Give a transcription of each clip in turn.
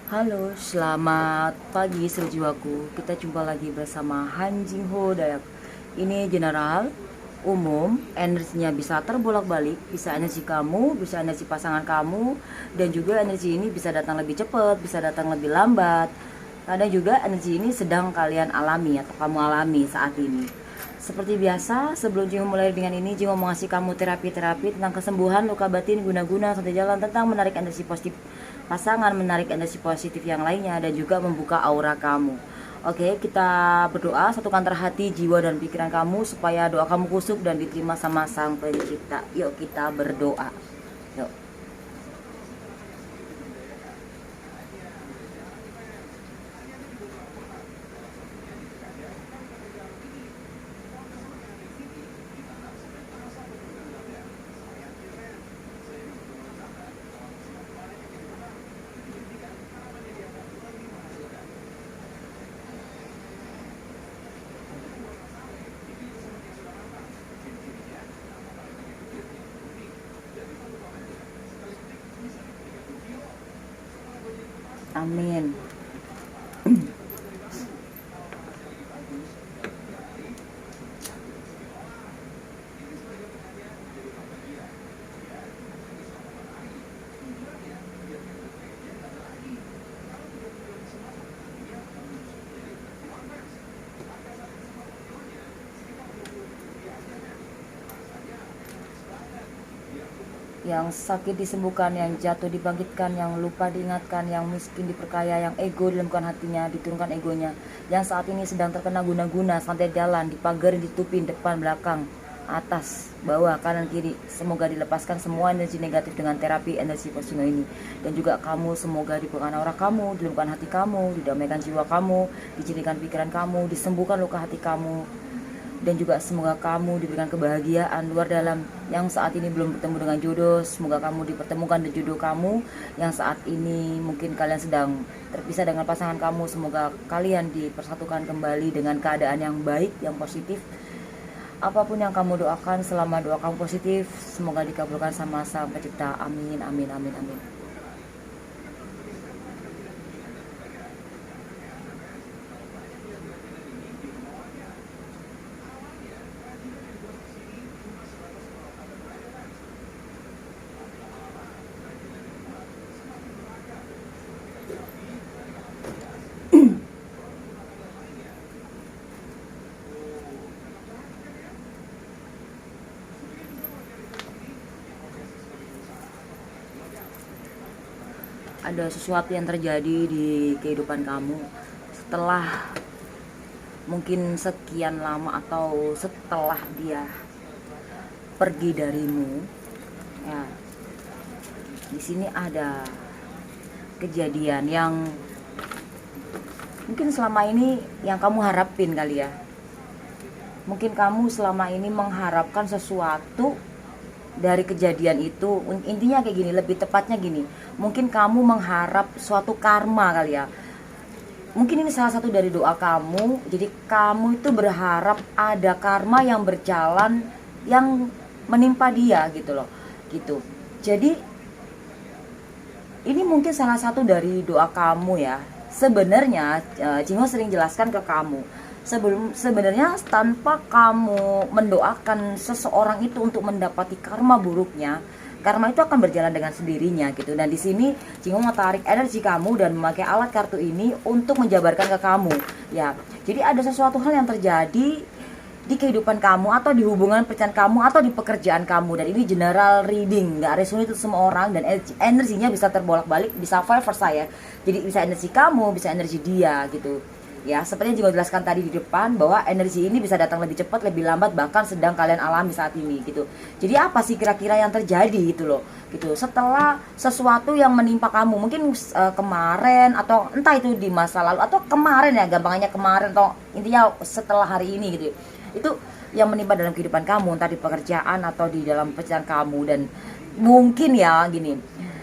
Halo, selamat pagi sejiwaku. Kita jumpa lagi bersama Han Jing Ho Dayak. Ini general umum, energinya bisa terbolak-balik, bisa energi kamu, bisa energi pasangan kamu, dan juga energi ini bisa datang lebih cepat, bisa datang lebih lambat. Kadang juga energi ini sedang kalian alami atau kamu alami saat ini. Seperti biasa, sebelum Jingo mulai dengan ini, Jingo mau ngasih kamu terapi-terapi tentang kesembuhan luka batin, guna-guna, santai jalan, tentang menarik energi positif pasangan, menarik energi positif yang lainnya, dan juga membuka aura kamu. Oke, kita berdoa, satukan terhati, jiwa, dan pikiran kamu, supaya doa kamu kusuk dan diterima sama Sang Pencipta. Yuk kita berdoa. Yuk. Amin. Yang sakit disembuhkan, yang jatuh dibangkitkan, yang lupa diingatkan, yang miskin diperkaya, yang ego dilemkan hatinya, diturunkan egonya, yang saat ini sedang terkena guna-guna, santai jalan, dipagarin, ditupin, depan, belakang, atas, bawah, kanan, kiri, semoga dilepaskan semua energi negatif dengan terapi energi Posino ini. Dan juga kamu semoga dibukakan aura kamu, dilumpuhkan hati kamu, didamaikan jiwa kamu, dijadikan pikiran kamu, disembuhkan luka hati kamu, dan juga semoga kamu diberikan kebahagiaan luar dalam. Yang saat ini belum bertemu dengan jodoh, semoga kamu dipertemukan dengan jodoh kamu. Yang saat ini mungkin kalian sedang terpisah dengan pasangan kamu, semoga kalian dipersatukan kembali dengan keadaan yang baik, yang positif. Apapun yang kamu doakan, selama doa kamu positif, semoga dikabulkan sama Sang Pencipta. Amin, amin, amin, amin. Ada sesuatu yang terjadi di kehidupan kamu setelah mungkin sekian lama, atau setelah dia pergi darimu. Ya, di sini ada kejadian yang mungkin selama ini yang kamu harapin kali ya. Mungkin kamu selama ini mengharapkan sesuatu dari kejadian itu. Intinya kayak gini, lebih tepatnya gini, mungkin kamu mengharap suatu karma kali ya. Mungkin ini salah satu dari doa kamu. Jadi kamu itu berharap ada karma yang berjalan, yang menimpa dia gitu loh, gitu. Jadi ini mungkin salah satu dari doa kamu ya. Sebenarnya Jingo sering jelaskan ke kamu, sebenarnya tanpa kamu mendoakan seseorang itu untuk mendapati karma buruknya, karma itu akan berjalan dengan sendirinya gitu. Dan di sini Jingo mau tarik energi kamu dan memakai alat kartu ini untuk menjabarkan ke kamu ya. Jadi ada sesuatu hal yang terjadi di kehidupan kamu, atau di hubungan percintaan kamu, atau di pekerjaan kamu. Dan ini general reading, nggak resonate itu semua orang, dan energinya bisa terbolak-balik, bisa vice versa ya. Jadi bisa energi kamu, bisa energi dia gitu ya. Seperti yang juga jelaskan tadi di depan, bahwa energi ini bisa datang lebih cepat, lebih lambat, bahkan sedang kalian alami saat ini gitu. Jadi apa sih kira-kira yang terjadi gitu loh, gitu, setelah sesuatu yang menimpa kamu mungkin kemarin, atau entah itu di masa lalu, atau kemarin ya, gampangnya kemarin, atau intinya setelah hari ini gitu. Itu yang menimpa dalam kehidupan kamu, entah di pekerjaan atau di dalam pekerjaan kamu. Dan mungkin ya gini,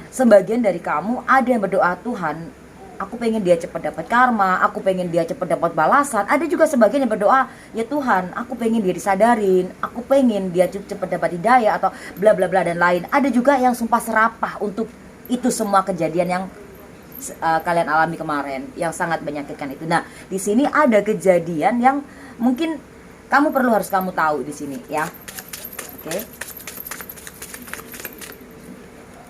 sebagian dari kamu ada yang berdoa, Tuhan, aku pengen dia cepat dapat karma, aku pengen dia cepat dapat balasan. Ada juga sebagian yang berdoa, ya Tuhan, aku pengen dia disadarin, aku pengen dia cepat dapat hidayah, atau bla bla bla dan lain. Ada juga yang sumpah serapah untuk itu semua kejadian yang kalian alami kemarin yang sangat menyakitkan itu. Nah, di sini ada kejadian yang mungkin harus kamu tahu di sini ya. Oke.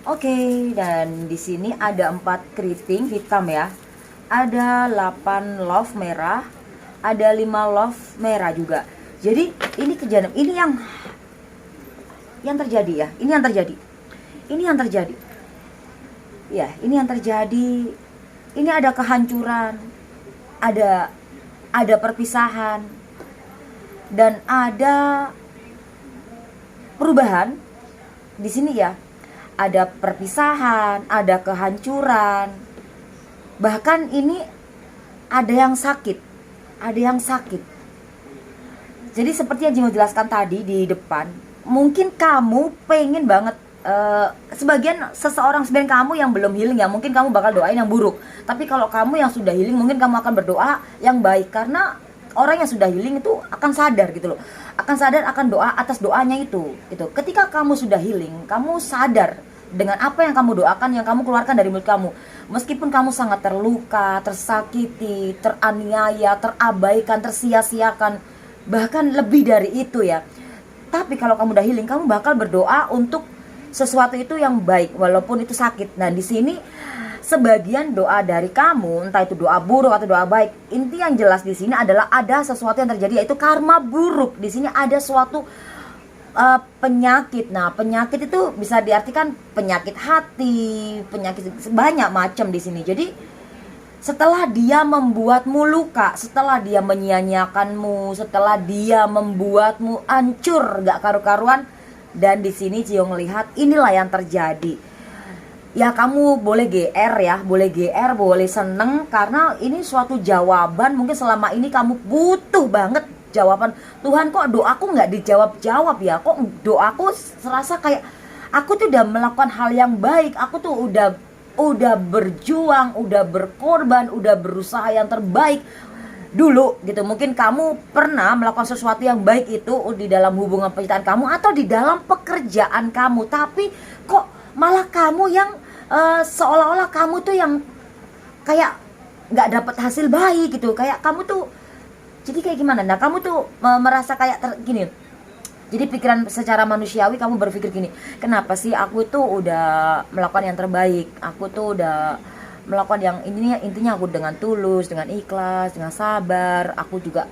Oke, dan di sini ada 4 keriting hitam ya. Ada 8 love merah, ada 5 love merah juga. Jadi ini kejadian, ini yang terjadi ya. Ini yang terjadi. Ya, ini yang terjadi. Ini ada kehancuran, ada perpisahan, dan ada perubahan di sini ya. Ada perpisahan, ada kehancuran. Bahkan ini ada yang sakit. Jadi seperti yang Jingo jelaskan tadi di depan, mungkin kamu pengen banget sebagian kamu yang belum healing ya, mungkin kamu bakal doain yang buruk. Tapi kalau kamu yang sudah healing, mungkin kamu akan berdoa yang baik, karena orang yang sudah healing itu akan sadar gitu loh. Akan sadar akan doa atas doanya itu. Gitu. Ketika kamu sudah healing, kamu sadar dengan apa yang kamu doakan, yang kamu keluarkan dari mulut kamu. Meskipun kamu sangat terluka, tersakiti, teraniaya, terabaikan, tersia-siakan, bahkan lebih dari itu ya. Tapi kalau kamu udah healing, kamu bakal berdoa untuk sesuatu itu yang baik, walaupun itu sakit. Nah, di sini sebagian doa dari kamu, entah itu doa buruk atau doa baik, inti yang jelas di sini adalah ada sesuatu yang terjadi, yaitu karma buruk. Di sini ada suatu penyakit. Nah, penyakit itu bisa diartikan penyakit hati, penyakit banyak macam di sini. Jadi setelah dia membuatmu luka, setelah dia menyia-nyiakanmu, setelah dia membuatmu hancur gak karu-karuan, dan di sini Cio ngelihat inilah yang terjadi. Ya, kamu boleh GR ya, boleh seneng, karena ini suatu jawaban. Mungkin selama ini kamu butuh banget jawaban. Tuhan, kok doaku nggak dijawab ya? Kok doaku serasa kayak aku tuh udah melakukan hal yang baik, aku tuh udah berjuang, udah berkorban, udah berusaha yang terbaik dulu gitu. Mungkin kamu pernah melakukan sesuatu yang baik itu di dalam hubungan percintaan kamu atau di dalam pekerjaan kamu, tapi kok malah kamu yang seolah-olah kamu tuh yang kayak nggak dapat hasil baik gitu. Kayak kamu tuh jadi kayak gimana? Nah, kamu tuh merasa kayak gini. Jadi pikiran secara manusiawi kamu berpikir gini, kenapa sih aku tuh udah melakukan yang terbaik, aku tuh udah melakukan yang intinya aku dengan tulus, dengan ikhlas, dengan sabar, aku juga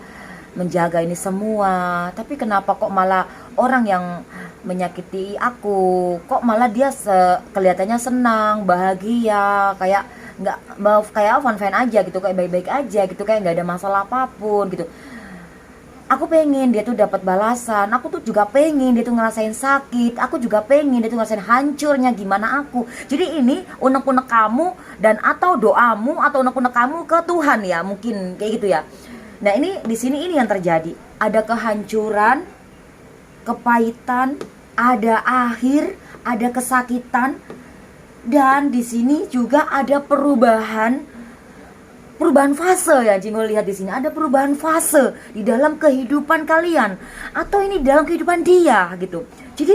menjaga ini semua. Tapi kenapa kok malah orang yang menyakiti aku, kok malah dia kelihatannya senang, bahagia, kayak nggak mau, kayak fine aja gitu, kayak baik-baik aja gitu, kayak nggak ada masalah apapun gitu. Aku pengen dia tuh dapat balasan, aku tuh juga pengen dia tuh ngerasain sakit, aku juga pengen dia tuh ngerasain hancurnya gimana aku. Jadi ini unek-unek kamu dan atau doamu atau unek-unek kamu ke Tuhan ya, mungkin kayak gitu ya. Nah, ini di sini ini yang terjadi, ada kehancuran, kepahitan, ada akhir, ada kesakitan. Dan di sini juga ada perubahan fase ya. Jingo lihat di sini ada perubahan fase di dalam kehidupan kalian, atau ini dalam kehidupan dia gitu. Jadi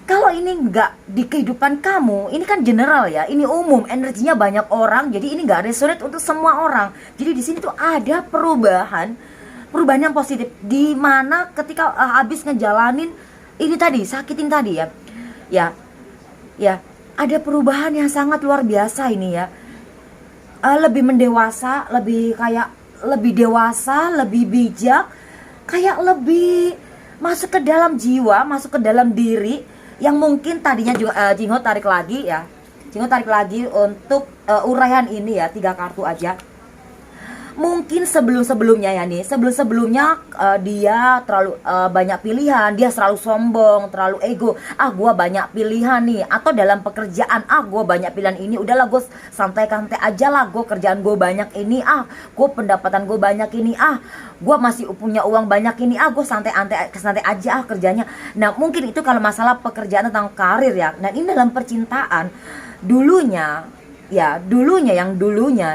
kalau ini nggak di kehidupan kamu, ini kan general ya, ini umum, energinya banyak orang, jadi ini nggak resonate untuk semua orang. Jadi di sini tuh ada perubahan yang positif, di mana ketika habis ngejalanin ini tadi, sakitin tadi ya, ada perubahan yang sangat luar biasa ini ya. Lebih mendewasa, lebih dewasa, lebih bijak, kayak lebih masuk ke dalam jiwa, masuk ke dalam diri, yang mungkin tadinya juga Jingo tarik lagi untuk uraian ini ya, 3 kartu aja. Mungkin sebelumnya dia terlalu banyak pilihan, dia selalu sombong, terlalu ego. Gua banyak pilihan nih, atau dalam pekerjaan, gua banyak pilihan ini, udahlah gue santai-santai aja lah, gue kerjaan gue banyak ini, gue pendapatan gue banyak ini, gue masih punya uang banyak ini, gue santai aja kerjanya. Nah, mungkin itu kalau masalah pekerjaan tentang karir ya. Nah, ini dalam percintaan dulunya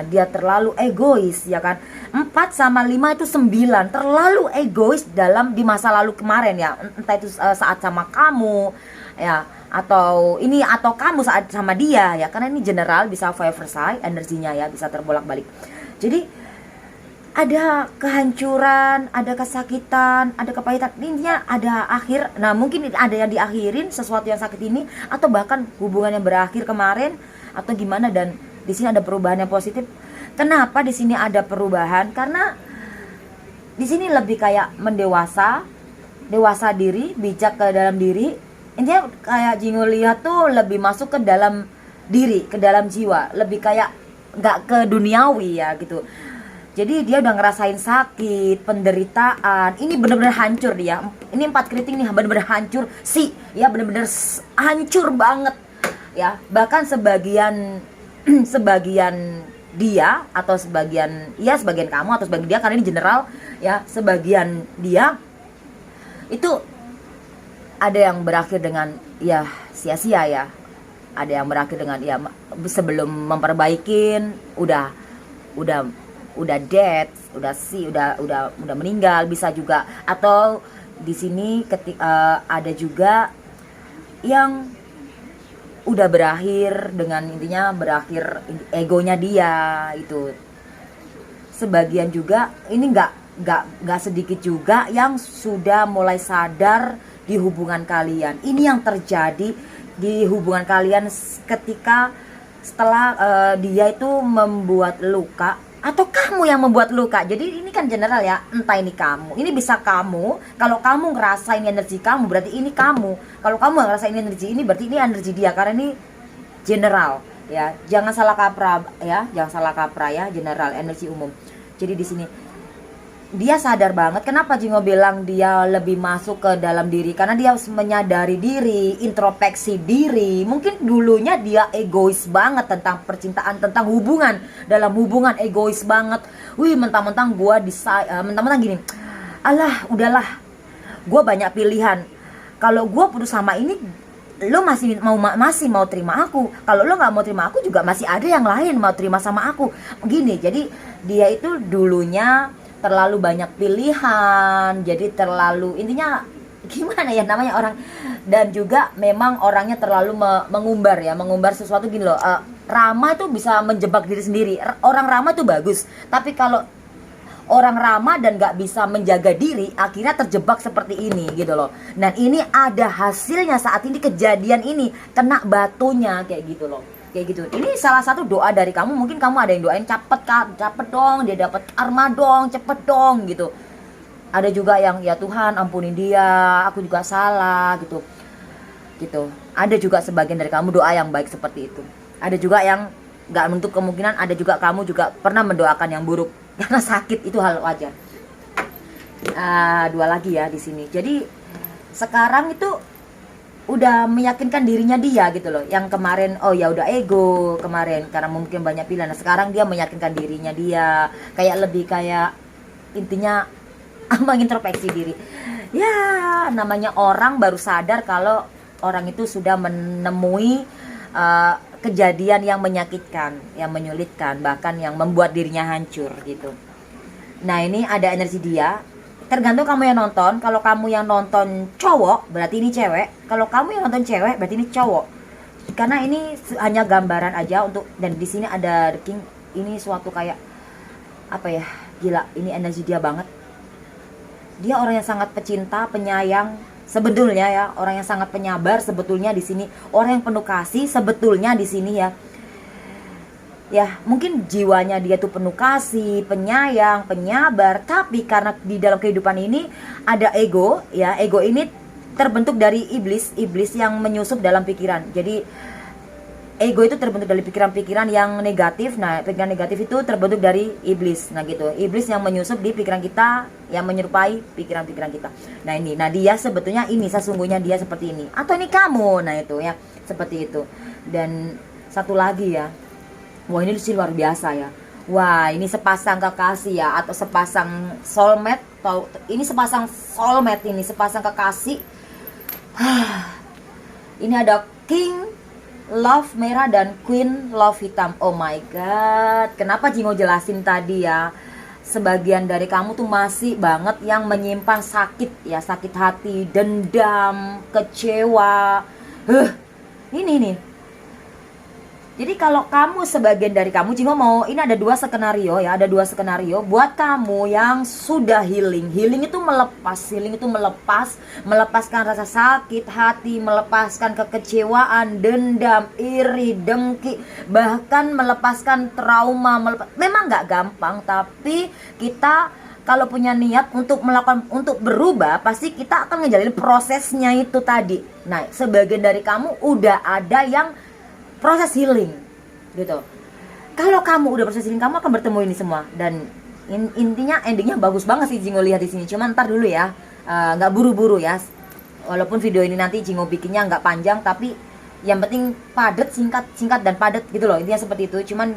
dia terlalu egois ya kan. 4 sama 5 itu 9, terlalu egois di masa lalu kemarin ya, entah itu saat sama kamu ya, atau ini atau kamu saat sama dia ya, karena ini general, bisa five side energinya ya, bisa terbolak-balik. Jadi ada kehancuran, ada kesakitan, ada kepahitan, intinya ada akhir. Nah mungkin ada yang diakhirin sesuatu yang sakit ini, atau bahkan hubungan yang berakhir kemarin atau gimana. Dan di sini ada perubahan yang positif. Kenapa di sini ada perubahan? Karena di sini lebih kayak dewasa diri, bijak ke dalam diri. Intinya kayak Jingo lihat tuh lebih masuk ke dalam diri, ke dalam jiwa, lebih kayak nggak ke duniawi ya gitu. Jadi dia udah ngerasain sakit, penderitaan. Ini bener-bener hancur dia. Ini 4 keriting nih bener-bener hancur sih, ya bener-bener hancur banget ya. Bahkan sebagian sebagian dia atau sebagian kamu atau sebagian dia, karena ini general ya, sebagian dia itu ada yang berakhir dengan ya sia-sia ya, ada yang berakhir dengan ya sebelum memperbaikin udah dead, udah meninggal, bisa juga. Atau di sini ada juga yang udah berakhir dengan intinya berakhir egonya dia itu. Sebagian juga ini nggak sedikit juga yang sudah mulai sadar di hubungan kalian. Ini yang terjadi di hubungan kalian ketika setelah dia itu membuat luka, atau kamu yang membuat luka. Jadi ini kan general ya, entah ini kamu, ini bisa kamu. Kalau kamu ngerasain energi kamu, berarti ini kamu. Kalau kamu ngerasain energi ini, berarti ini energi dia, karena ini general ya. Jangan salah kaprah ya, general, energi umum. Jadi di sini dia sadar banget. Kenapa Jingo bilang dia lebih masuk ke dalam diri? Karena dia harus menyadari diri, introspeksi diri. Mungkin dulunya dia egois banget tentang percintaan, tentang hubungan. Dalam hubungan egois banget. Wih, mentang-mentang mentang-mentang gini. Alah, udahlah. Gua banyak pilihan. Kalau gua putus sama ini, lo masih mau terima aku. Kalau lo nggak mau terima aku, juga masih ada yang lain mau terima sama aku. Gini, jadi dia itu dulunya terlalu banyak pilihan, jadi terlalu, intinya gimana ya namanya orang, dan juga memang orangnya terlalu mengumbar sesuatu gini loh. Ramah itu bisa menjebak diri sendiri. Orang ramah itu bagus, tapi kalau orang ramah dan gak bisa menjaga diri, akhirnya terjebak seperti ini gitu loh. Dan ini ada hasilnya saat ini, kejadian ini kena batunya kayak gitu loh. Kayak gitu. Ini salah satu doa dari kamu. Mungkin kamu ada yang doain cepet dong dia dapat karma dong, cepet dong gitu. Ada juga yang ya Tuhan ampunin dia, aku juga salah gitu. Ada juga sebagian dari kamu doa yang baik seperti itu. Ada juga yang nggak menutup kemungkinan, ada juga kamu juga pernah mendoakan yang buruk karena sakit, itu hal wajar. Dua lagi ya di sini. Jadi sekarang itu udah meyakinkan dirinya dia gitu loh. Yang kemarin ya udah ego kemarin karena mungkin banyak pilihan. Nah, sekarang dia meyakinkan dirinya dia, kayak lebih kayak intinya mengintrospeksi diri. Ya, namanya orang baru sadar kalau orang itu sudah menemui kejadian yang menyakitkan, yang menyulitkan, bahkan yang membuat dirinya hancur gitu. Nah, ini ada energi dia. Tergantung kamu yang nonton. Kalau kamu yang nonton cowok, berarti ini cewek. Kalau kamu yang nonton cewek, berarti ini cowok. Karena ini hanya gambaran aja untuk, dan di sini ada The King. Ini suatu kayak apa ya? Gila, ini energi dia banget. Dia orang yang sangat pecinta, penyayang. Sebetulnya ya, orang yang sangat penyabar sebetulnya di sini. Orang yang penuh kasih sebetulnya di sini ya. Ya, mungkin jiwanya dia tuh penuh kasih, penyayang, penyabar, tapi karena di dalam kehidupan ini ada ego, ya, ego ini terbentuk dari iblis yang menyusup dalam pikiran. Jadi ego itu terbentuk dari pikiran-pikiran yang negatif. Nah, pikiran negatif itu terbentuk dari iblis. Nah, gitu. Iblis yang menyusup di pikiran kita, yang menyerupai pikiran-pikiran kita. Nah, ini. Nah, dia sebetulnya ini, sesungguhnya dia seperti ini. Atau ini kamu. Nah, itu ya, seperti itu. Dan satu lagi ya. Wah, ini sih luar biasa ya. Wah, ini sepasang kekasih ya, atau sepasang soulmate, atau ini sepasang soulmate, ini sepasang kekasih. Ini ada King Love merah dan Queen Love hitam. Oh my god. Kenapa Jingo jelasin tadi ya? Sebagian dari kamu tuh masih banget yang menyimpan sakit ya, sakit hati, dendam, kecewa. Ini nih. Jadi kalau kamu sebagian dari kamu, Jingo mau, ini ada dua skenario ya, ada dua skenario buat kamu yang sudah healing. Healing itu melepas, melepaskan rasa sakit hati, melepaskan kekecewaan, dendam, iri, dengki, bahkan melepaskan trauma. Memang nggak gampang, tapi kita kalau punya niat untuk melakukan, untuk berubah, pasti kita akan ngejalanin prosesnya itu tadi. Nah, sebagian dari kamu udah ada yang proses healing gitu. Kalau kamu udah proses healing, kamu akan bertemu ini semua. Dan intinya endingnya bagus banget sih Jingo lihat di sini. Cuma ntar dulu ya, nggak buru-buru ya. Walaupun video ini nanti Jingo bikinnya nggak panjang, tapi yang penting padat, singkat dan padat gitu loh. Intinya seperti itu. Cuman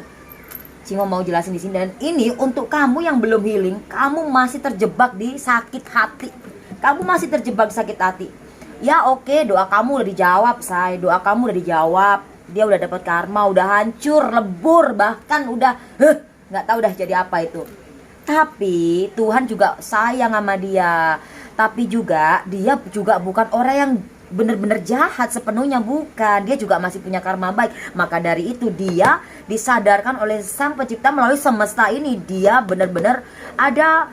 Jingo mau jelasin di sini. Dan ini untuk kamu yang belum healing, kamu masih terjebak di sakit hati. Kamu masih terjebak di sakit hati. Ya oke, doa kamu udah dijawab, say. Doa kamu udah dijawab. Dia udah dapat karma, udah hancur, lebur, bahkan udah nggak tahu udah jadi apa itu. Tapi Tuhan juga sayang sama dia. Tapi juga dia juga bukan orang yang benar-benar jahat sepenuhnya, bukan. Dia juga masih punya karma baik. Maka dari itu dia disadarkan oleh Sang Pencipta melalui semesta ini. Dia benar-benar ada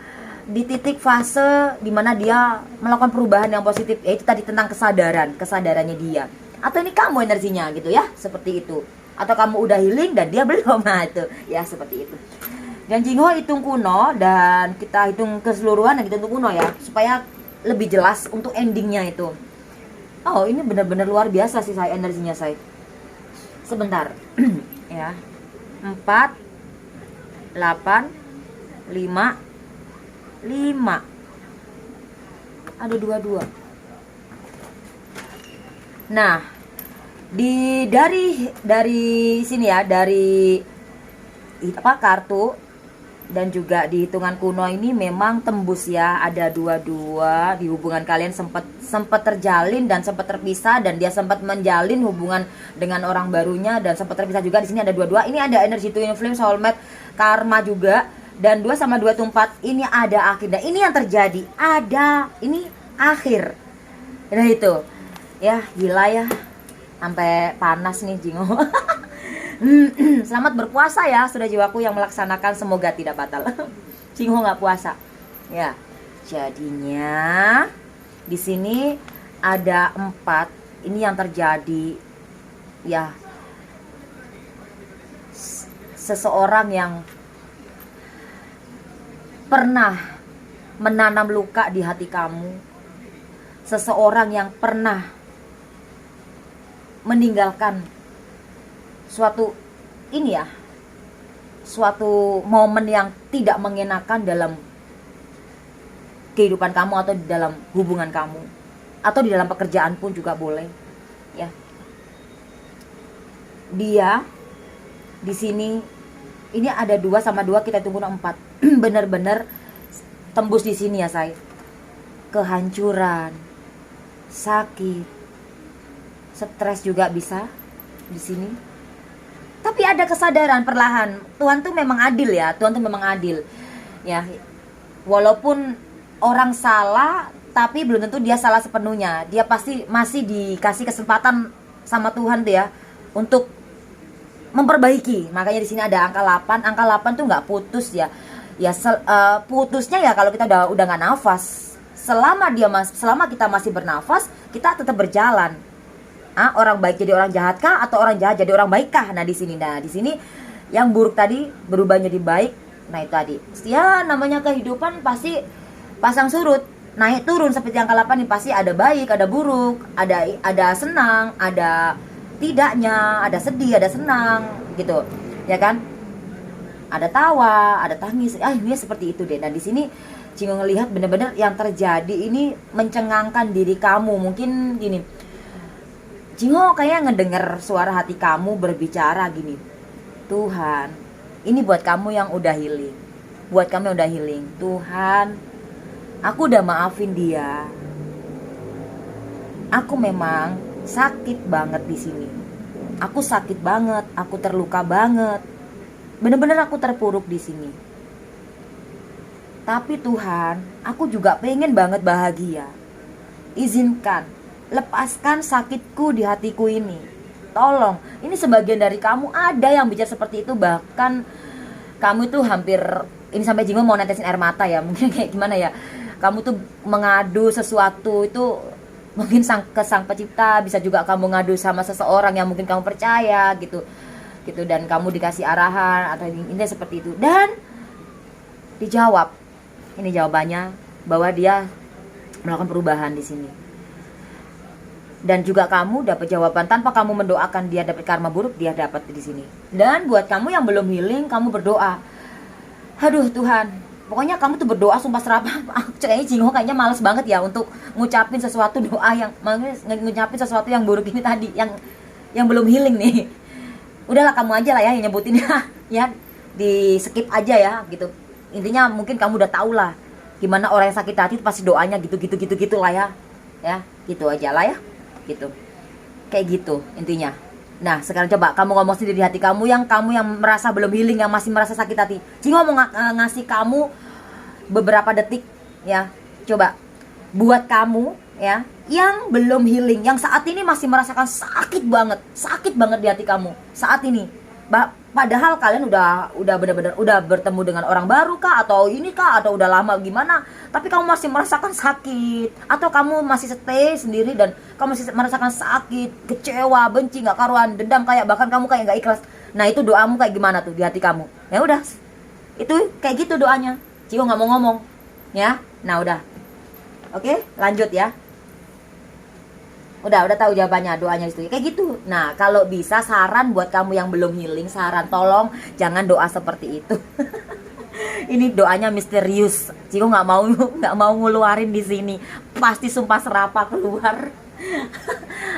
di titik fase dimana dia melakukan perubahan yang positif, yaitu tadi tentang kesadarannya dia. Atau ini kamu energinya gitu ya, seperti itu. Atau kamu udah healing dan dia belum, nah itu ya seperti itu. Dan Jingo hitung kuno, dan kita hitung keseluruhan dan kita hitung kuno ya, supaya lebih jelas untuk endingnya itu. Oh ini benar-benar luar biasa sih saya, energinya saya. Sebentar ya. 4 8 5 5 ada 22. Nah, dari sini ya, dari kartu dan juga di hitungan kuno ini memang tembus ya, ada 22 di hubungan kalian sempat terjalin dan sempat terpisah, dan dia sempat menjalin hubungan dengan orang barunya dan sempat terpisah juga. Di sini ada 22. Ini ada energi twin flame, soulmate, karma juga, dan 2 sama 2 itu 4. Ini ada akhir. Dan ini yang terjadi, ada ini akhir. Nah itu. Ya gila ya, sampai panas nih Jingo. Selamat berpuasa ya, sudah jiwaku yang melaksanakan, semoga tidak batal. Jingo nggak puasa ya. Jadinya di sini ada 4. Ini yang terjadi ya, seseorang yang pernah menanam luka di hati kamu, seseorang yang pernah meninggalkan suatu momen yang tidak mengenakan dalam kehidupan kamu, atau di dalam hubungan kamu, atau di dalam pekerjaan pun juga boleh ya. Dia di sini ini ada 2 sama 2, kita tunggu 4. Bener-bener tembus di sini ya say. Kehancuran, sakit, stres juga bisa di sini. Tapi ada kesadaran perlahan. Tuhan tuh memang adil ya. Tuhan tuh memang adil. Ya. Walaupun orang salah, tapi belum tentu dia salah sepenuhnya. Dia pasti masih dikasih kesempatan sama Tuhan tuh ya untuk memperbaiki. Makanya di sini ada angka 8. Angka 8 tuh nggak putus ya. Ya putusnya ya kalau kita udah nggak nafas. Selama kita masih bernafas, kita tetap berjalan. Orang baik jadi orang jahat kah, atau orang jahat jadi orang baik kah? Nah di sini yang buruk tadi berubah jadi baik. Nah itu tadi ya, namanya kehidupan pasti pasang surut, naik turun seperti angka 8 ini. Pasti ada baik, ada buruk, ada senang, ada tidaknya, ada sedih, ada senang gitu ya kan, ada tawa, ada tangis. Ini seperti itu deh. Dan di sini Jingo ngelihat benar-benar yang terjadi ini mencengangkan diri kamu. Mungkin gini, Jingo kayak ngedenger suara hati kamu berbicara gini, Tuhan, ini buat kamu yang udah healing, buat kamu yang udah healing. Tuhan, aku udah maafin dia. Aku memang sakit banget di sini. Aku sakit banget, aku terluka banget. Bener-bener aku terpuruk di sini. Tapi Tuhan, aku juga pengen banget bahagia. Izinkan lepaskan sakitku di hatiku ini. Tolong, ini sebagian dari kamu ada yang bicara seperti itu. Bahkan kamu tuh hampir, ini sampai Jingo mau netesin air mata ya, mungkin kayak gimana ya, kamu tuh mengadu sesuatu itu mungkin ke sang pencipta, bisa juga kamu ngadu sama seseorang yang mungkin kamu percaya gitu, dan kamu dikasih arahan atau ini seperti itu, dan dijawab. Ini jawabannya, bahwa dia melakukan perubahan di sini. Dan juga kamu dapat jawaban tanpa kamu mendoakan dia dapat karma buruk, dia dapat di sini. Dan buat kamu yang belum healing, kamu berdoa. Aduh Tuhan, pokoknya kamu tuh berdoa sumpah serapah. Kayaknya Jingo kayaknya males banget ya untuk ngucapin sesuatu doa yang, ngucapin sesuatu yang buruk ini tadi, yang belum healing nih. Udahlah kamu aja lah ya yang nyebutin ya, di skip aja ya gitu. Intinya mungkin kamu udah tau lah gimana orang yang sakit hati itu pasti doanya gitu lah ya gitu aja lah ya gitu, kayak gitu intinya. Nah sekarang coba kamu ngomong sendiri di hati kamu yang merasa belum healing, yang masih merasa sakit hati. Jingo mau ngasih kamu beberapa detik ya, coba buat kamu ya yang belum healing, yang saat ini masih merasakan sakit banget di hati kamu saat ini. Padahal kalian udah benar-benar udah bertemu dengan orang baru kah, atau ini kah, atau udah lama gimana, tapi kamu masih merasakan sakit, atau kamu masih stay sendiri dan kamu masih merasakan sakit, kecewa, benci, nggak karuan, dendam, kayak bahkan kamu kayak nggak ikhlas. Nah itu doamu kayak gimana tuh di hati kamu? Ya udah, itu kayak gitu doanya. Jingo nggak mau ngomong ya. Nah udah, oke lanjut ya. Udah tahu jawabannya, doanya itu kayak gitu. Nah kalau bisa saran buat kamu yang belum healing, saran tolong jangan doa seperti itu. Ini doanya misterius. Jingo nggak mau ngeluarin di sini, pasti sumpah serapah keluar.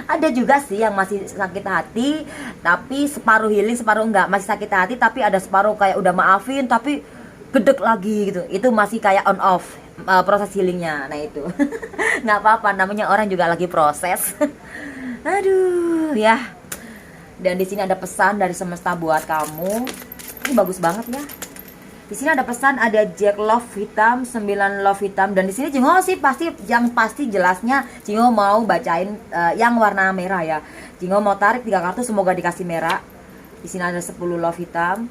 Ada juga sih yang masih sakit hati tapi separuh healing separuh enggak, masih sakit hati tapi ada separuh kayak udah maafin tapi gedek lagi gitu. Itu masih kayak on off proses healingnya. Nah itu nggak apa-apa, namanya orang juga lagi proses. Aduh ya. Dan di sini ada pesan dari semesta buat kamu. Ini bagus banget ya. Di sini ada pesan, ada Jack Love hitam, 9 Love hitam, dan di sini Jingo sih pasti jelasnya Jingo mau bacain yang warna merah ya. Jingo mau tarik 3 kartu, semoga dikasih merah. Di sini ada 10 Love hitam.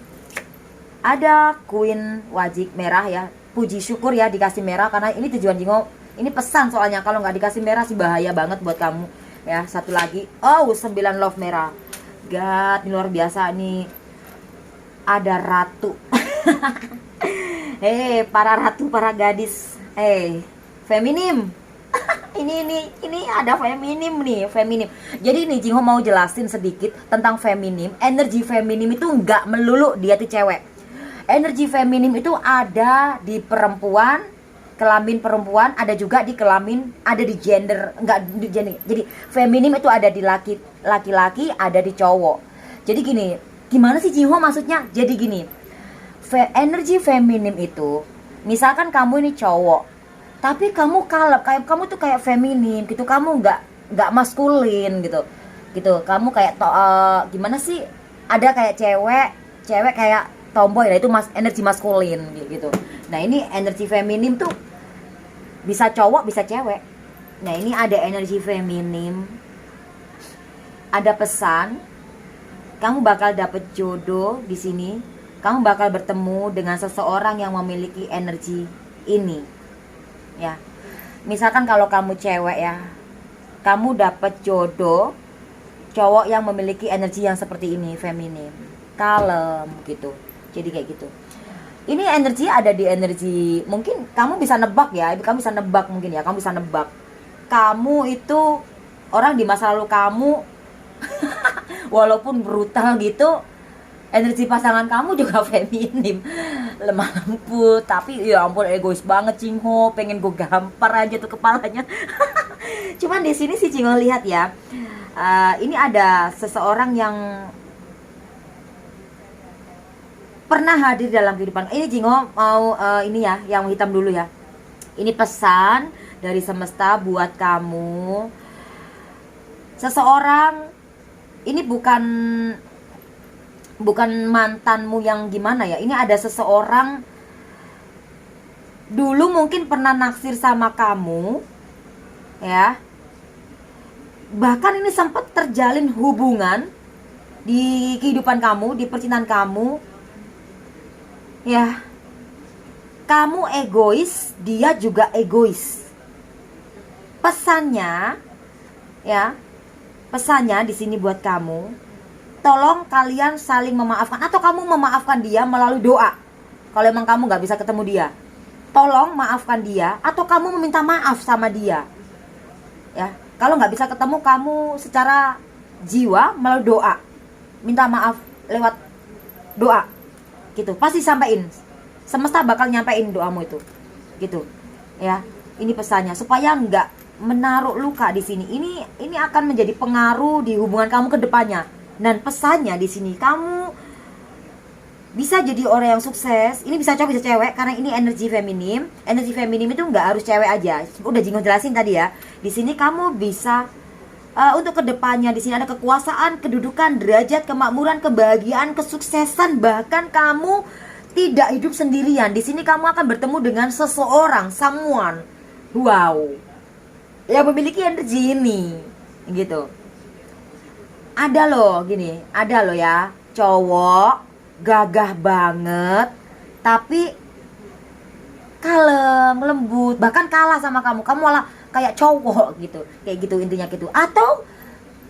Ada Queen wajik merah ya. Puji syukur ya dikasih merah, karena ini tujuan Jingo. Ini pesan soalnya, kalau nggak dikasih merah sih bahaya banget buat kamu ya. Satu lagi, 9 love merah. God, ini luar biasa nih. Ada ratu. Hei para ratu, para gadis, feminim. ini ada feminim nih, feminim. Jadi nih Jingo mau jelasin sedikit tentang feminim. Energi feminim itu nggak melulu dia tuh cewek. Energi feminim itu ada di perempuan, kelamin perempuan, ada juga di kelamin, ada di gender, enggak di gender. Jadi feminim itu ada di laki-laki, ada di cowok. Jadi gini, gimana sih Jingo maksudnya? Jadi gini, energi feminim itu, misalkan kamu ini cowok, tapi kamu kalem, kayak kamu tuh kayak feminim gitu, kamu nggak maskulin gitu. Kamu kayak gimana sih? Ada kayak cewek kayak tomboy, nah itu energi maskulin gitu. Nah ini energi feminim tuh bisa cowok bisa cewek. Nah ini ada energi feminim, ada pesan, kamu bakal dapet jodoh di sini. Kamu bakal bertemu dengan seseorang yang memiliki energi ini ya. Misalkan kalau kamu cewek ya, kamu dapet jodoh cowok yang memiliki energi yang seperti ini, feminim, kalem gitu. Jadi kayak gitu. Ini energi ada di energi, mungkin kamu bisa nebak ya, kamu bisa nebak mungkin ya, kamu bisa nebak. Kamu itu orang di masa lalu kamu walaupun brutal gitu, energi pasangan kamu juga feminim, lemah lembut, tapi ya ampun egois banget Jingo, pengen gue gampar aja tuh kepalanya. Cuman di sini sih Jingo lihat ya, ini ada seseorang yang pernah hadir dalam kehidupan. Ini Jingo mau ini ya, yang hitam dulu ya. Ini pesan dari semesta buat kamu. Seseorang ini bukan mantanmu yang gimana ya. Ini ada seseorang dulu mungkin pernah naksir sama kamu ya. Bahkan ini sempat terjalin hubungan di kehidupan kamu, di percintaan kamu. Ya, kamu egois, dia juga egois. Pesannya, ya, pesannya di sini buat kamu, tolong kalian saling memaafkan, atau kamu memaafkan dia melalui doa. Kalau emang kamu gak bisa ketemu dia, tolong maafkan dia, atau kamu meminta maaf sama dia. Ya, kalau nggak bisa ketemu, kamu secara jiwa melalui doa, minta maaf lewat doa, gitu. Pasti sampein, semesta bakal nyampein doamu itu, gitu. Ya, ini pesannya supaya nggak menaruh luka di sini. Ini akan menjadi pengaruh di hubungan kamu ke depannya. Dan pesannya di sini, kamu bisa jadi orang yang sukses. Ini bisa cowok bisa cewek, karena ini energi feminim. Energi feminim itu nggak harus cewek aja. Udah Jingo jelasin tadi ya. Di sini kamu bisa untuk kedepannya, di sini ada kekuasaan, kedudukan, derajat, kemakmuran, kebahagiaan, kesuksesan. Bahkan kamu tidak hidup sendirian. Di sini kamu akan bertemu dengan seseorang, someone. Wow, yang memiliki energi ini, gitu. Ada loh, gini, ada loh ya, cowok gagah banget, tapi kalem, lembut, bahkan kalah sama kamu malah kayak cowok gitu, kayak gitu intinya gitu. Atau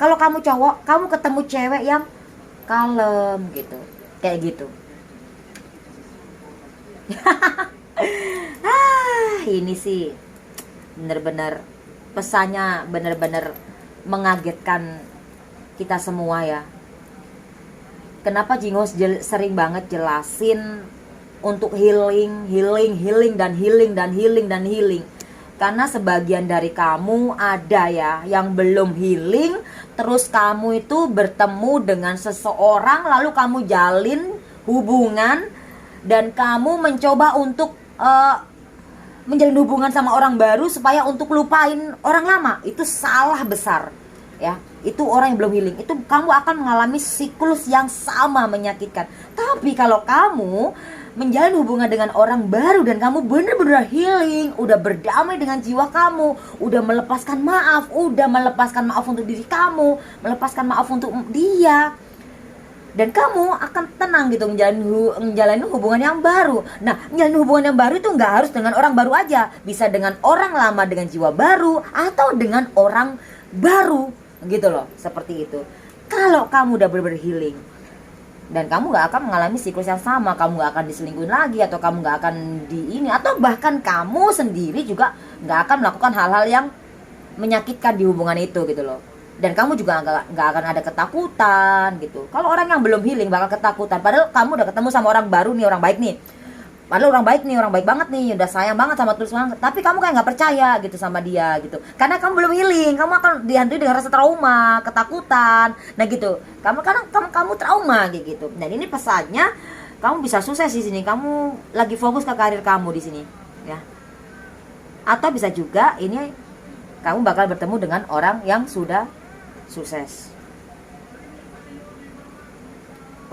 kalau kamu cowok, kamu ketemu cewek yang kalem gitu, kayak gitu. Ini sih bener-bener pesannya bener-bener mengagetkan kita semua ya. Kenapa Jingo sering banget jelasin untuk healing. Karena sebagian dari kamu ada ya yang belum healing, terus kamu itu bertemu dengan seseorang, lalu kamu jalin hubungan, dan kamu mencoba untuk menjalin hubungan sama orang baru supaya untuk lupain orang lama. Itu salah besar ya. Itu orang yang belum healing, itu kamu akan mengalami siklus yang sama menyakitkan. Tapi kalau kamu menjalin hubungan dengan orang baru dan kamu benar-benar healing, udah berdamai dengan jiwa kamu, udah melepaskan maaf untuk diri kamu, melepaskan maaf untuk dia, dan kamu akan tenang gitu menjalani hubungan yang baru. Nah, menjalani hubungan yang baru itu nggak harus dengan orang baru aja, bisa dengan orang lama dengan jiwa baru, atau dengan orang baru gitu loh, seperti itu. Kalau kamu udah benar-benar healing dan kamu gak akan mengalami siklus yang sama, kamu gak akan diselingkuhin lagi, atau kamu gak akan atau bahkan kamu sendiri juga gak akan melakukan hal-hal yang menyakitkan di hubungan itu gitu loh. Dan kamu juga gak akan ada ketakutan gitu. Kalau orang yang belum healing bakal ketakutan, padahal kamu udah ketemu sama orang baru nih, orang baik nih, padahal orang baik banget nih, udah sayang banget sama tulus banget, tapi kamu kayak nggak percaya gitu sama dia gitu, karena kamu belum healing. Kamu akan dihantui dengan rasa trauma, ketakutan, nah gitu. Kamu trauma gitu. Dan ini pesannya, kamu bisa sukses di sini. Kamu lagi fokus ke karir kamu di sini, ya. Atau bisa juga ini kamu bakal bertemu dengan orang yang sudah sukses.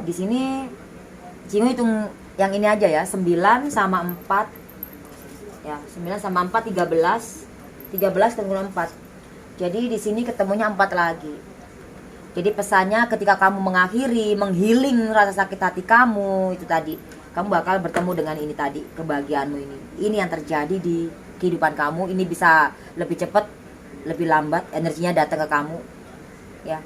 Di sini Jingo hitung yang ini aja ya, 9 sama 4 ya, 9 sama 4 13 ketemu 4. Jadi di sini ketemunya 4 lagi. Jadi pesannya, ketika kamu menghealing rasa sakit hati kamu itu tadi, kamu bakal bertemu dengan ini tadi, kebahagiaanmu ini. Ini yang terjadi di kehidupan kamu. Ini bisa lebih cepat, lebih lambat, energinya datang ke kamu ya.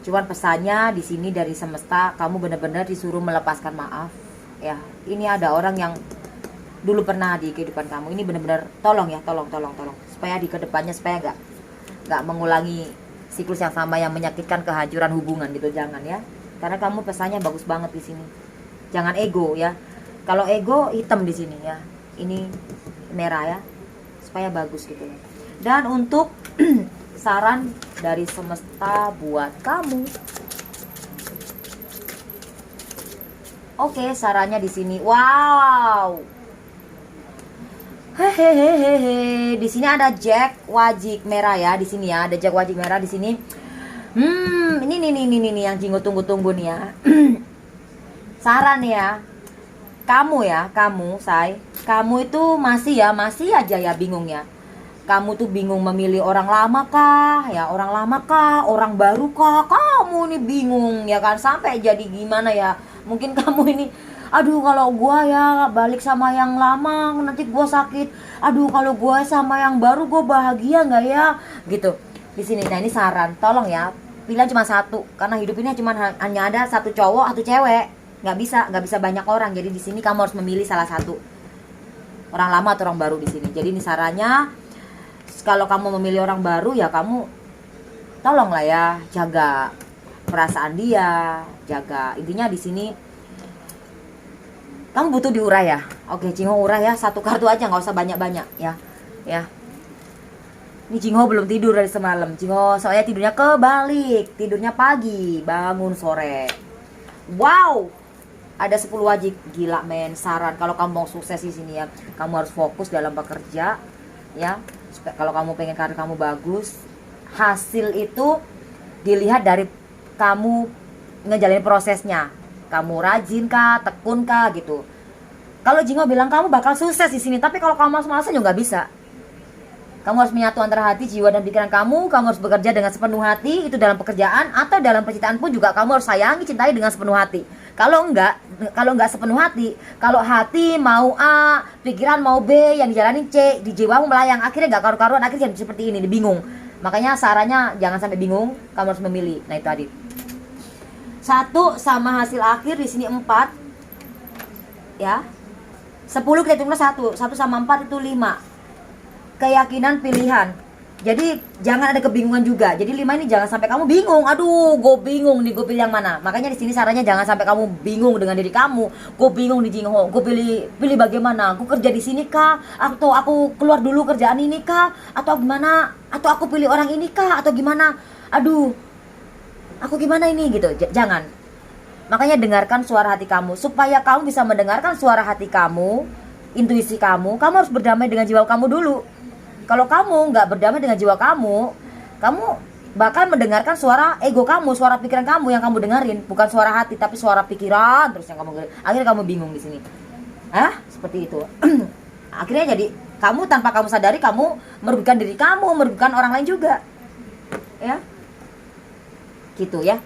Cuman pesannya di sini dari semesta, kamu benar-benar disuruh melepaskan maaf ya. Ini ada orang yang dulu pernah di kehidupan kamu. Ini benar-benar tolong ya, tolong supaya di kedepannya, supaya nggak mengulangi siklus yang sama yang menyakitkan, kehancuran hubungan gitu. Jangan ya, karena kamu pesannya bagus banget di sini. Jangan ego ya. Kalau ego hitam di sini ya, ini merah ya, supaya bagus gitu. Dan untuk saran dari semesta buat kamu, oke, sarannya di sini. Wow. Hehehehe. Di sini ada Jack wajik merah ya, di sini ya. Ada Jack wajik merah di sini. Ini yang Jingo tunggu-tunggu nih ya. Saran ya. Kamu, Say. Kamu itu masih aja ya bingung ya. kamu tuh bingung memilih orang lama kah, ya orang lama kah, orang baru kah, kamu ini bingung ya kan, sampai jadi gimana ya, mungkin kamu ini, aduh kalau gua ya balik sama yang lama nanti gua sakit, aduh kalau gua sama yang baru gua bahagia nggak ya, gitu di sini. Nah ini saran, tolong ya, pilihan cuma satu, karena hidup ini cuma hanya ada satu cowok atau cewek, nggak bisa banyak orang. Jadi di sini kamu harus memilih salah satu, orang lama atau orang baru di sini. Jadi ini sarannya, kalau kamu memilih orang baru ya kamu tolonglah ya jaga perasaan dia, jaga, intinya di sini kamu butuh diurai ya. Oke, Jingho urai ya, satu kartu aja, nggak usah banyak-banyak ya. Ya. Ini Jingho belum tidur dari semalam. Jingho soalnya tidurnya kebalik, tidurnya pagi, bangun sore. Wow, ada 10 wajib, gila men. Saran kalau kamu mau sukses di sini ya, kamu harus fokus dalam bekerja ya. Kalau kamu pengen karir kamu bagus, hasil itu dilihat dari kamu ngejalanin prosesnya. Kamu rajin kah, tekun kah gitu. Kalau Jingho bilang kamu bakal sukses di sini, tapi kalau kamu malas-malasan juga nggak bisa. Kamu harus menyatu antara hati, jiwa dan pikiran kamu. Kamu harus bekerja dengan sepenuh hati, itu dalam pekerjaan atau dalam percintaan pun juga kamu harus sayangi, cintai dengan sepenuh hati. Kalau enggak sepenuh hati, kalau hati mau A, pikiran mau B, yang dijalanin C, di jiwamu melayang, akhirnya nggak karu-karuan, akhirnya seperti ini, bingung. Makanya sarannya jangan sampai bingung, kamu harus memilih. Nah itu tadi. 1 sama hasil akhir di sini 4. Ya. 10 kita hitungnya 1 sama 4 itu 5. Keyakinan pilihan. Jadi jangan ada kebingungan juga. Jadi 5 ini jangan sampai kamu bingung. Aduh, gue bingung nih, gue pilih yang mana. Makanya di sini sarannya jangan sampai kamu bingung dengan diri kamu. Gue bingung di Jingho. Gue pilih bagaimana? Aku kerja di sini kah? Atau aku keluar dulu kerjaan ini kah? Atau gimana? Atau aku pilih orang ini kah? Atau gimana? Aduh, aku gimana ini gitu. Jangan. Makanya dengarkan suara hati kamu. Supaya kamu bisa mendengarkan suara hati kamu, intuisi kamu harus berdamai dengan jiwa kamu dulu. Kalau kamu nggak berdamai dengan jiwa kamu bakal mendengarkan suara ego kamu, suara pikiran kamu yang kamu dengerin, bukan suara hati tapi suara pikiran terus yang kamu dengerin. Akhirnya kamu bingung di sini. Seperti itu. Akhirnya jadi kamu tanpa kamu sadari kamu merugikan diri kamu, merugikan orang lain juga. Ya. Gitu ya.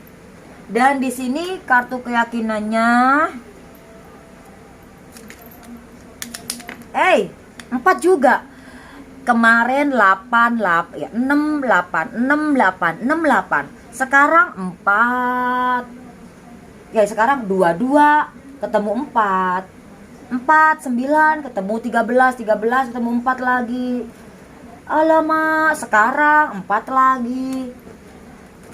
Dan di sini kartu keyakinannya 4 juga. Kemarin 8 ya 6 8 6 8 6 8. Sekarang 4. Ya sekarang 22 ketemu 4. 4 9 ketemu 13 ketemu 4 lagi. Alamak, sekarang 4 lagi.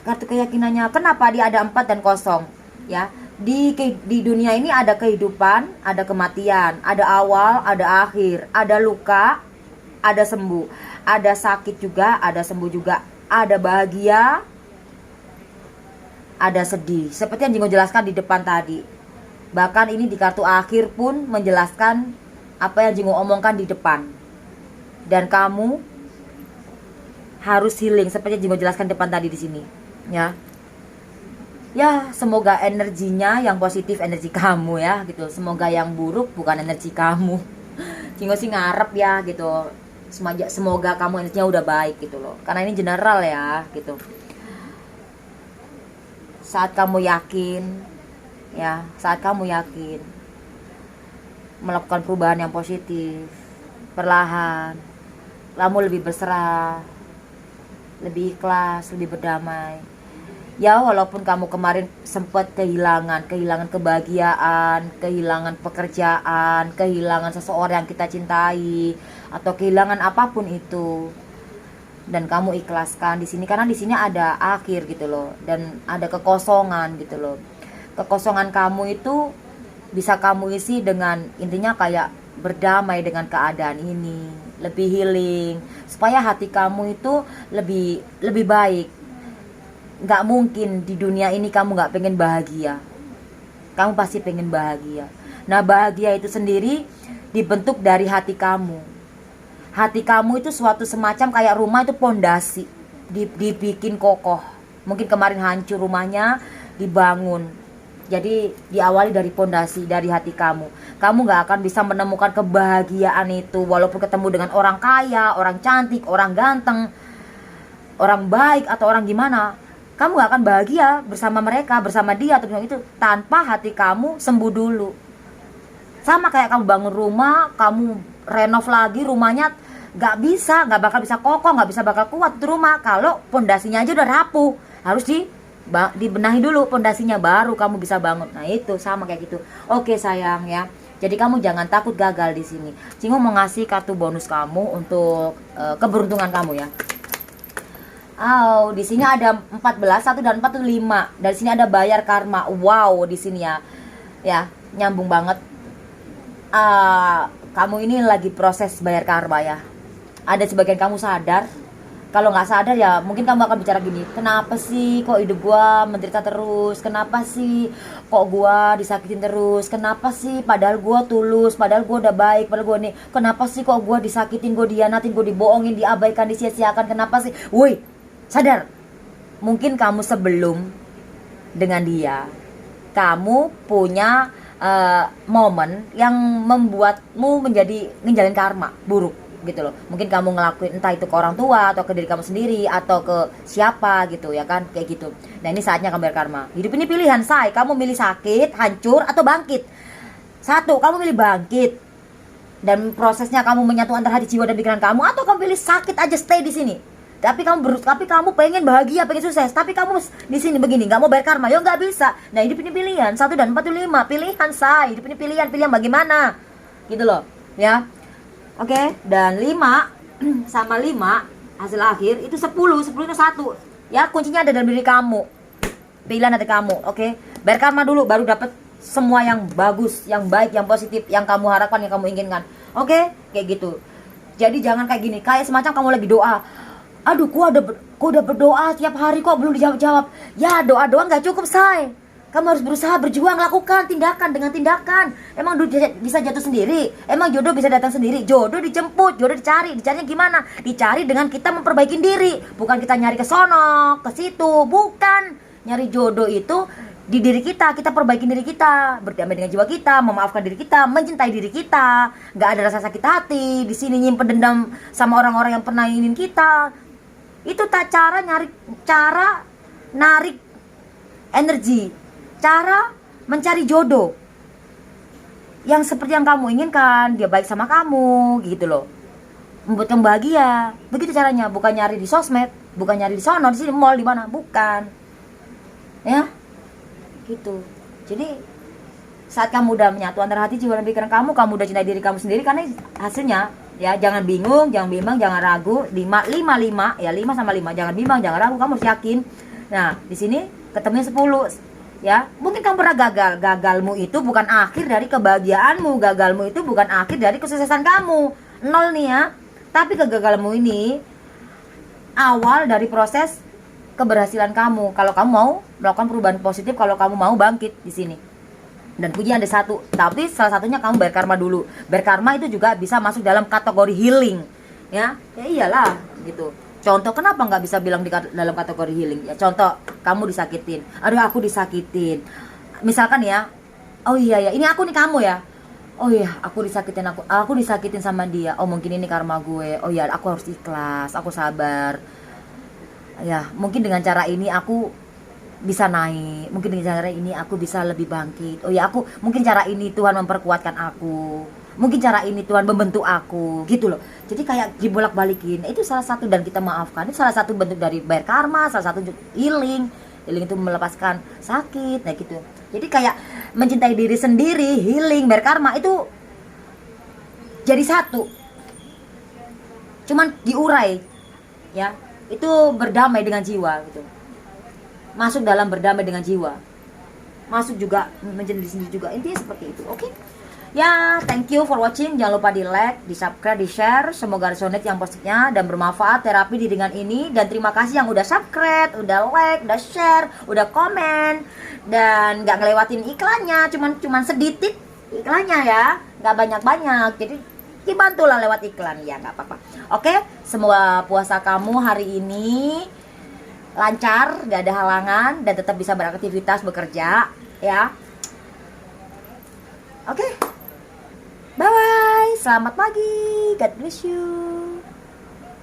Kartu keyakinannya, kenapa dia ada 4 dan kosong? Ya, di dunia ini ada kehidupan, ada kematian, ada awal, ada akhir, ada luka, ada sembuh, ada sakit juga, ada sembuh juga, ada bahagia, ada sedih. Seperti yang Jingho jelaskan di depan tadi. Bahkan ini di kartu akhir pun menjelaskan apa yang Jingho omongkan di depan. Dan kamu harus healing seperti yang Jingho jelaskan di depan tadi di sini, ya. Ya, semoga energinya yang positif energi kamu ya gitu. Semoga yang buruk bukan energi kamu. Jingho sih ngarep ya gitu. Semoga kamu energinya udah baik gitu loh. Karena ini general ya gitu. Saat kamu yakin melakukan perubahan yang positif, perlahan kamu lebih berserah, lebih ikhlas, lebih berdamai. Ya walaupun kamu kemarin sempat kehilangan kebahagiaan, kehilangan pekerjaan, kehilangan seseorang yang kita cintai, atau kehilangan apapun itu, dan kamu ikhlaskan di sini karena di sini ada akhir gitu loh, dan ada kekosongan gitu loh. Kekosongan kamu itu bisa kamu isi dengan intinya kayak berdamai dengan keadaan ini, lebih healing supaya hati kamu itu lebih baik. Nggak mungkin di dunia ini kamu nggak pengen bahagia. Kamu pasti pengen bahagia. Nah bahagia itu sendiri dibentuk dari hati kamu. Hati kamu itu suatu semacam kayak rumah itu pondasi, dibikin kokoh. Mungkin kemarin hancur rumahnya, dibangun Jadi diawali dari pondasi, dari hati kamu. Kamu gak akan bisa menemukan kebahagiaan itu walaupun ketemu dengan orang kaya, orang cantik, orang ganteng, orang baik atau orang gimana. Kamu gak akan bahagia bersama mereka, bersama dia atau itu tanpa hati kamu sembuh dulu. Sama kayak kamu bangun rumah, kamu renov lagi rumahnya, gak bakal bisa kokoh, gak bakal kuat itu rumah kalau pondasinya aja udah rapuh. Harus dibenahi dulu pondasinya, baru kamu bisa bangun. Nah itu sama kayak gitu. Oke sayang ya, jadi kamu jangan takut gagal di sini. Cingu mau ngasih kartu bonus kamu untuk keberuntungan kamu ya. Di sini ada 14, 1 dan 4 itu 5. Dari sini ada bayar karma. Wow, di sini ya. Ya, nyambung banget. Kamu ini lagi proses bayar karma ya. Ada sebagian kamu sadar. Kalau nggak sadar ya mungkin kamu akan bicara gini, kenapa sih kok hidup gua menderita terus, kenapa sih kok gua disakitin terus, kenapa sih padahal gua tulus, padahal gua udah baik, padahal gua nih, kenapa sih kok gua disakitin, gua dianatin, gua dibohongin, diabaikan, disia-siakan, kenapa sih? Woi, sadar. Mungkin kamu sebelum dengan dia, kamu punya momen yang membuatmu menjadi ngejalin karma buruk gitu loh. Mungkin kamu ngelakuin entah itu ke orang tua atau ke diri kamu sendiri atau ke siapa gitu ya kan, kayak gitu. Nah ini saatnya kamu bayar karma. Hidup ini pilihan, say. Kamu milih sakit, hancur atau bangkit. Satu, kamu milih bangkit dan prosesnya kamu menyatu antara hati, jiwa dan pikiran kamu, atau kamu pilih sakit aja stay di sini. Tapi kamu pengen bahagia, pengen sukses, tapi kamu di sini begini, nggak mau bayar karma, ya nggak bisa. Nah hidup ini pilihan, 1 dan 4 itu 5 pilihan, say. Hidup ini pilihan bagaimana, gitu loh, ya. Oke, dan 5 sama 5 hasil akhir itu 10 itu 1. Ya, kuncinya ada dalam diri kamu. Pilihan hati kamu, oke? Bayar karma dulu baru dapat semua yang bagus, yang baik, yang positif, yang kamu harapkan, yang kamu inginkan. Oke? Kayak gitu. Jadi jangan kayak gini, kayak semacam kamu lagi doa. Aduh, gua udah berdoa tiap hari kok belum dijawab-jawab. Ya, doa-doa nggak cukup, say. Kamu harus berusaha, berjuang, lakukan tindakan dengan tindakan. Emang bisa jatuh sendiri? Emang jodoh bisa datang sendiri? Jodoh dijemput, jodoh dicari. Dicarinya gimana? Dicari dengan kita memperbaiki diri. Bukan kita nyari ke sono, ke situ. Bukan. Nyari jodoh itu di diri kita. Kita perbaiki diri kita, berdamai dengan jiwa kita, memaafkan diri kita, mencintai diri kita. Gak ada rasa sakit hati. Di sini nyimpen dendam sama orang-orang yang pernah ingin kita. Itu tak cara narik energi. Cara mencari jodoh yang seperti yang kamu inginkan, dia baik sama kamu gitu loh, membuat kamu bahagia. Begitu caranya, bukan nyari di sosmed, bukan nyari di sono, di sini mall, di mana, bukan ya gitu. Jadi saat kamu udah menyatu antara hati, jiwa dan pikiran kamu udah cintai diri kamu sendiri, karena hasilnya ya jangan bingung, jangan bimbang, jangan ragu. 5 ya, 5 sama 5, jangan bimbang, jangan ragu, kamu harus yakin. Nah di sini ketemunya 10 ya. Mungkin kamu pernah gagalmu itu bukan akhir dari kebahagiaanmu, gagalmu itu bukan akhir dari kesuksesan kamu, 0 nih ya. Tapi kegagalanmu ini awal dari proses keberhasilan kamu. Kalau kamu mau melakukan perubahan positif, kalau kamu mau bangkit di sini. Dan puji ada 1, tapi salah satunya kamu bayar karma dulu. Bayar karma itu juga bisa masuk dalam kategori healing ya. Ya iyalah gitu. Contoh, kenapa nggak bisa bilang di dalam kategori healing? Ya contoh, kamu disakitin. Aduh, aku disakitin. Misalkan ya, oh iya ya, ini aku nih kamu ya. Oh iya, aku disakitin sama dia. Oh mungkin ini karma gue. Oh iya, aku harus ikhlas, aku sabar. Ya, mungkin dengan cara ini aku bisa naik. Mungkin dengan cara ini aku bisa lebih bangkit. Oh ya, mungkin cara ini Tuhan memperkuatkan aku. Mungkin cara ini Tuhan membentuk aku, gitu loh. Jadi kayak dibolak-balikin. Itu salah satu, dan kita maafkan. Itu salah satu bentuk dari bayar karma, salah satu healing. Healing itu melepaskan sakit, nah gitu. Jadi kayak mencintai diri sendiri, healing, bayar karma itu jadi satu. Cuman diurai, ya. Itu berdamai dengan jiwa, gitu. Masuk dalam berdamai dengan jiwa. Masuk juga mencintai diri sendiri juga. Intinya seperti itu, oke? Ya, thank you for watching. Jangan lupa di like, di subscribe, di share. Semoga resonate yang positifnya dan bermanfaat terapi di dengan ini. Dan terima kasih yang udah subscribe, udah like, udah share, udah komen, dan gak ngelewatin iklannya. Cuman sedikit iklannya ya, gak banyak-banyak. Jadi dibantulah lewat iklan ya, gak apa-apa. Oke, semoga puasa kamu hari ini lancar, gak ada halangan, dan tetap bisa beraktivitas, bekerja. ya. Oke. Bye bye. Selamat pagi. God bless you.